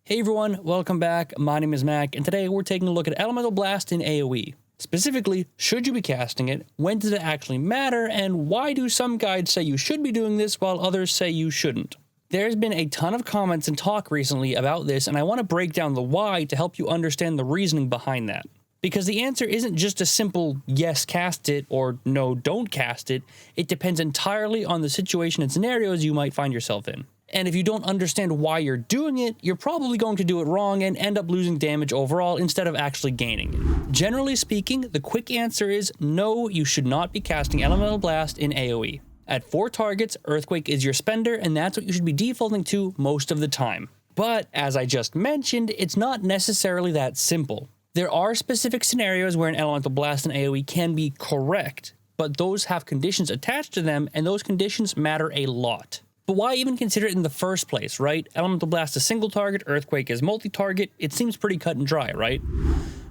Hey everyone, welcome back. My name is Mac, and today we're taking a look at Elemental Blast in AoE. Specifically, should you be casting it, when does it actually matter, and why do some guides say you should be doing this while others say you shouldn't? There's been a ton of comments and talk recently about this, and I want to break down the why to help you understand the reasoning behind that. Because the answer isn't just a simple yes, cast it, or no, don't cast it. It depends entirely on the situation and scenarios you might find yourself in. And if you don't understand why you're doing it, you're probably going to do it wrong and end up losing damage overall instead of actually gaining it. Generally speaking, the quick answer is no, you should not be casting Elemental Blast in AoE. At 4 targets, Earthquake is your spender, and that's what you should be defaulting to most of the time. But, as I just mentioned, it's not necessarily that simple. There are specific scenarios where an Elemental Blast in AoE can be correct, but those have conditions attached to them, and those conditions matter a lot. But why even consider it in the first place, right? Elemental Blast is single target, Earthquake is multi-target. It seems pretty cut and dry, right?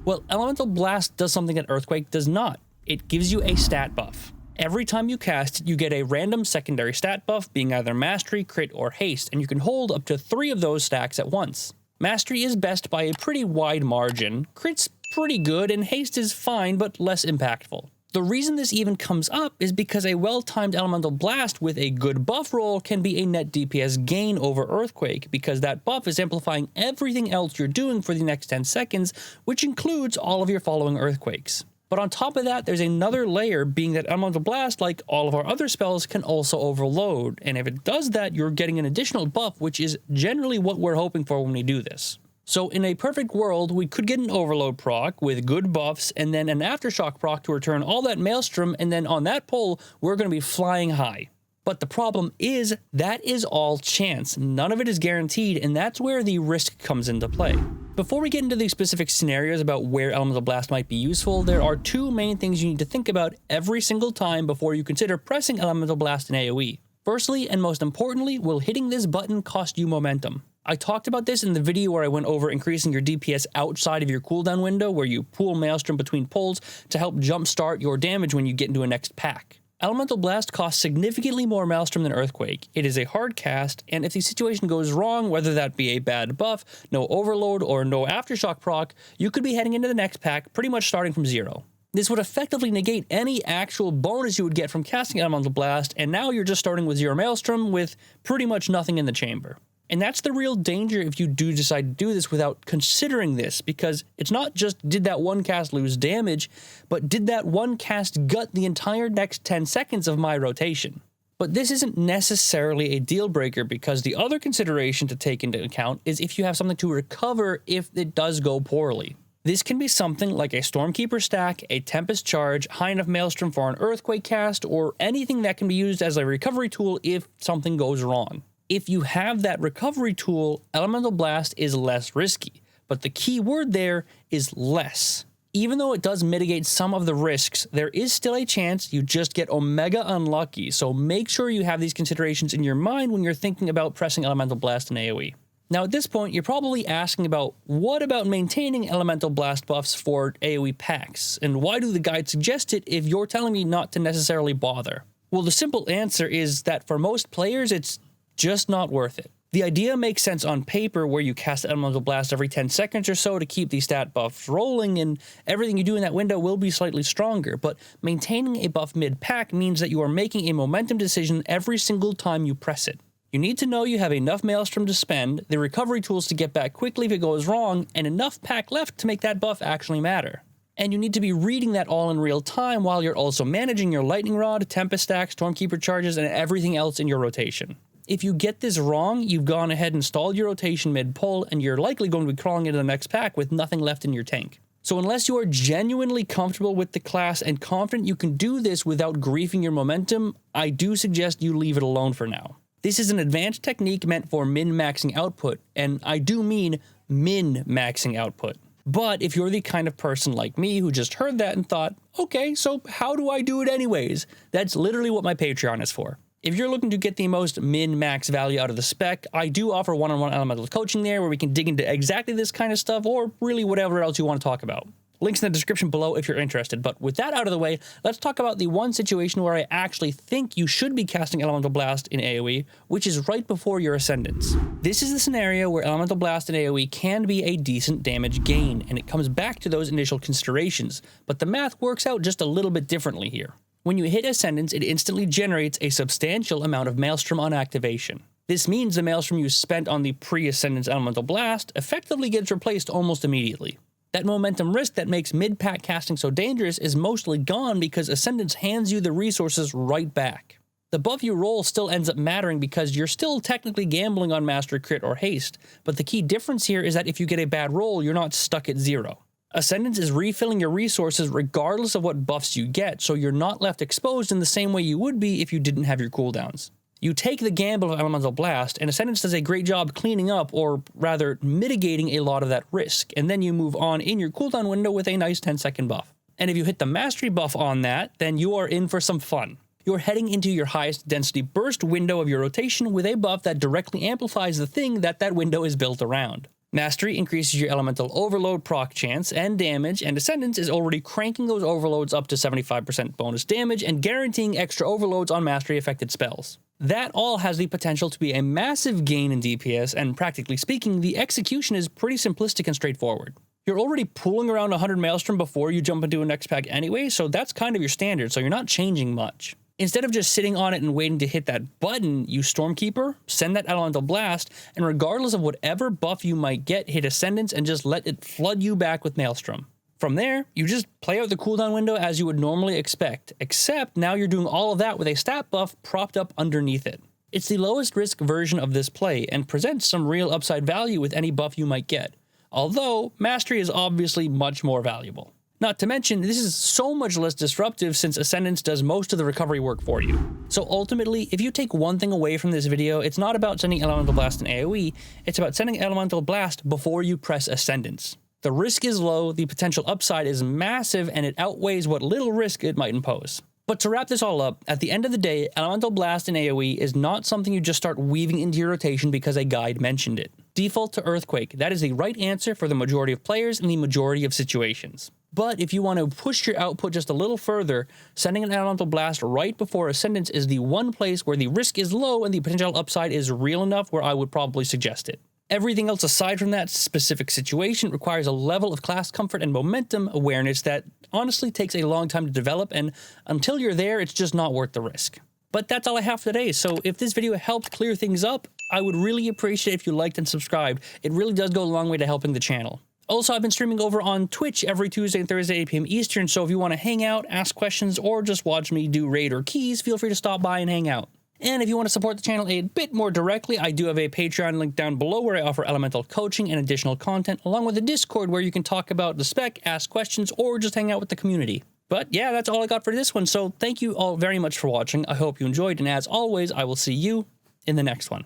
Well, Elemental Blast does something that Earthquake does not. It gives you a stat buff. Every time you cast it, you get a random secondary stat buff, being either Mastery, Crit, or Haste, and you can hold up to 3 of those stacks at once. Mastery is best by a pretty wide margin, Crit's pretty good, and Haste is fine but less impactful. The reason this even comes up is because a well-timed Elemental Blast with a good buff roll can be a net DPS gain over Earthquake, because that buff is amplifying everything else you're doing for the next 10 seconds, which includes all of your following Earthquakes. But on top of that, there's another layer, being that Elemental Blast, like all of our other spells, can also overload, and if it does that, you're getting an additional buff, which is generally what we're hoping for when we do this. So in a perfect world, we could get an overload proc with good buffs and then an aftershock proc to return all that Maelstrom, and then on that pull, we're going to be flying high. But the problem is, that is all chance. None of it is guaranteed, and that's where the risk comes into play. Before we get into the specific scenarios about where Elemental Blast might be useful, there are 2 main things you need to think about every single time before you consider pressing Elemental Blast in AoE. Firstly, and most importantly, will hitting this button cost you momentum? I talked about this in the video where I went over increasing your DPS outside of your cooldown window, where you pool Maelstrom between pulls to help jumpstart your damage when you get into a next pack. Elemental Blast costs significantly more Maelstrom than Earthquake. It is a hard cast, and if the situation goes wrong, whether that be a bad buff, no overload, or no aftershock proc, you could be heading into the next pack pretty much starting from 0. This would effectively negate any actual bonus you would get from casting Elemental Blast, and now you're just starting with 0 Maelstrom with pretty much nothing in the chamber. And that's the real danger if you do decide to do this without considering this, because it's not just did that one cast lose damage, but did that one cast gut the entire next 10 seconds of my rotation? But this isn't necessarily a deal breaker, because the other consideration to take into account is if you have something to recover if it does go poorly. This can be something like a Stormkeeper stack, a Tempest charge, high enough Maelstrom for an Earthquake cast, or anything that can be used as a recovery tool if something goes wrong. If you have that recovery tool, Elemental Blast is less risky, but the key word there is less. Even though it does mitigate some of the risks, there is still a chance you just get Omega unlucky, so make sure you have these considerations in your mind when you're thinking about pressing Elemental Blast in AoE. Now at this point, you're probably asking about, what about maintaining Elemental Blast buffs for AoE packs, and why do the guides suggest it if you're telling me not to necessarily bother? Well, the simple answer is that for most players, it's just not worth it. The idea makes sense on paper, where you cast Elemental Blast every 10 seconds or so to keep the stat buffs rolling, and everything you do in that window will be slightly stronger, but maintaining a buff mid-pack means that you are making a momentum decision every single time you press it. You need to know you have enough Maelstrom to spend, the recovery tools to get back quickly if it goes wrong, and enough pack left to make that buff actually matter. And you need to be reading that all in real time while you're also managing your Lightning Rod, Tempest stack, Stormkeeper charges, and everything else in your rotation. If you get this wrong, you've gone ahead and stalled your rotation mid-pull, and you're likely going to be crawling into the next pack with nothing left in your tank. So unless you are genuinely comfortable with the class and confident you can do this without griefing your momentum, I do suggest you leave it alone for now. This is an advanced technique meant for min-maxing output, and I do mean min-maxing output. But if you're the kind of person like me who just heard that and thought, okay, so how do I do it anyways? That's literally what my Patreon is for. If you're looking to get the most min-max value out of the spec, I do offer one-on-one elemental coaching there, where we can dig into exactly this kind of stuff, or really whatever else you want to talk about. Links in the description below if you're interested. But with that out of the way, let's talk about the one situation where I actually think you should be casting Elemental Blast in AoE, which is right before your Ascendance. This is the scenario where Elemental Blast in AoE can be a decent damage gain, and it comes back to those initial considerations, but the math works out just a little bit differently here. When you hit Ascendance, it instantly generates a substantial amount of Maelstrom on activation. This means the Maelstrom you spent on the pre-Ascendance Elemental Blast effectively gets replaced almost immediately. That momentum risk that makes mid-pack casting so dangerous is mostly gone because Ascendance hands you the resources right back. The buff you roll still ends up mattering because you're still technically gambling on Mastery Crit or Haste, but the key difference here is that if you get a bad roll, you're not stuck at 0. Ascendance is refilling your resources regardless of what buffs you get, so you're not left exposed in the same way you would be if you didn't have your cooldowns. You take the gamble of Elemental Blast, and Ascendance does a great job cleaning up, or rather mitigating a lot of that risk, and then you move on in your cooldown window with a nice 10-second buff. And if you hit the Mastery buff on that, then you are in for some fun. You're heading into your highest density burst window of your rotation with a buff that directly amplifies the thing that window is built around. Mastery increases your Elemental Overload proc chance and damage, and Ascendance is already cranking those overloads up to 75% bonus damage and guaranteeing extra overloads on Mastery affected spells. That all has the potential to be a massive gain in DPS, and practically speaking, the execution is pretty simplistic and straightforward. You're already pooling around 100 Maelstrom before you jump into a next pack anyway, so that's kind of your standard, so you're not changing much. Instead of just sitting on it and waiting to hit that button, you Stormkeeper, send that Elemental Blast, and regardless of whatever buff you might get, hit Ascendance and just let it flood you back with Maelstrom. From there, you just play out the cooldown window as you would normally expect, except now you're doing all of that with a stat buff propped up underneath it. It's the lowest risk version of this play, and presents some real upside value with any buff you might get, although Mastery is obviously much more valuable. Not to mention, this is so much less disruptive since Ascendance does most of the recovery work for you. So ultimately, if you take one thing away from this video, it's not about sending Elemental Blast in AoE, it's about sending Elemental Blast before you press Ascendance. The risk is low, the potential upside is massive, and it outweighs what little risk it might impose. But to wrap this all up, at the end of the day, Elemental Blast in AoE is not something you just start weaving into your rotation because a guide mentioned it. Default to Earthquake, that is the right answer for the majority of players in the majority of situations. But if you want to push your output just a little further, sending an Elemental Blast right before Ascendance is the one place where the risk is low and the potential upside is real enough where I would probably suggest it. Everything else aside from that specific situation requires a level of class comfort and momentum awareness that honestly takes a long time to develop, and until you're there, it's just not worth the risk. But that's all I have for today, so if this video helped clear things up, I would really appreciate it if you liked and subscribed. It really does go a long way to helping the channel. Also, I've been streaming over on Twitch every Tuesday and Thursday, 8 p.m. Eastern, so if you want to hang out, ask questions, or just watch me do raid or keys, feel free to stop by and hang out. And if you want to support the channel a bit more directly, I do have a Patreon link down below where I offer elemental coaching and additional content, along with a Discord where you can talk about the spec, ask questions, or just hang out with the community. But yeah, that's all I got for this one, so thank you all very much for watching. I hope you enjoyed, and as always, I will see you in the next one.